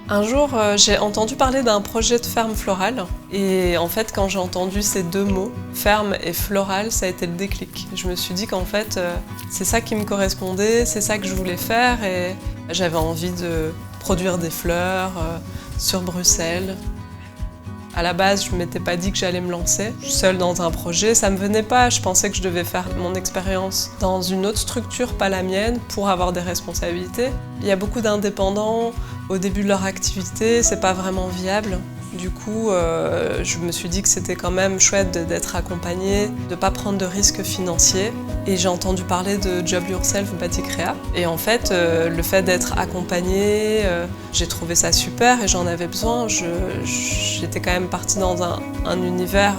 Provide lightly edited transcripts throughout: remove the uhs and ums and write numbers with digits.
Un jour, j'ai entendu parler d'un projet de ferme florale. Et en fait, quand j'ai entendu ces deux mots, ferme et florale, ça a été le déclic. Je me suis dit qu'en fait, c'est ça qui me correspondait, c'est ça que je voulais faire. Et j'avais envie de produire des fleurs sur Bruxelles. À la base, je ne m'étais pas dit que j'allais me lancer seule dans un projet. Ça ne me venait pas, je pensais que je devais faire mon expérience dans une autre structure, pas la mienne, pour avoir des responsabilités. Il y a beaucoup d'indépendants, au début de leur activité, c'est pas vraiment viable. Du coup, je me suis dit que c'était quand même chouette d'être accompagnée, de ne pas prendre de risques financiers. Et j'ai entendu parler de Job Yourself Baticréa. Et en fait, le fait d'être accompagnée, j'ai trouvé ça super et j'en avais besoin. J'étais quand même partie dans un univers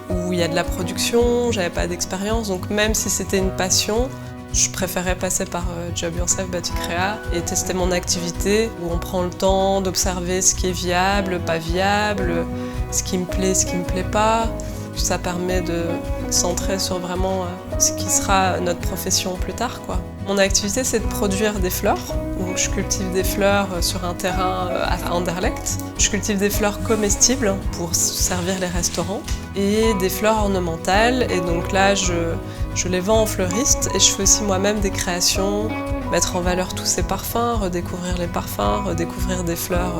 où il y a de la production, j'avais pas d'expérience. Donc même si c'était une passion, je préférais passer par Job Yourself Baticréa et tester mon activité où on prend le temps d'observer ce qui est viable, pas viable, ce qui me plaît pas. Ça permet de centrer sur vraiment ce qui sera notre profession plus tard, quoi. Mon activité, c'est de produire des fleurs. Donc, je cultive des fleurs sur un terrain à Anderlecht. Je cultive des fleurs comestibles pour servir les restaurants et des fleurs ornementales. Et donc là, je les vends en fleuriste et je fais aussi moi-même des créations, mettre en valeur tous ces parfums, redécouvrir les parfums, redécouvrir des fleurs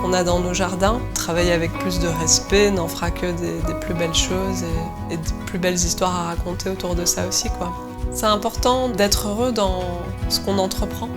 qu'on a dans nos jardins. Travailler avec plus de respect n'en fera que des plus belles choses et des plus belles histoires à raconter autour de ça aussi, quoi. C'est important d'être heureux dans ce qu'on entreprend.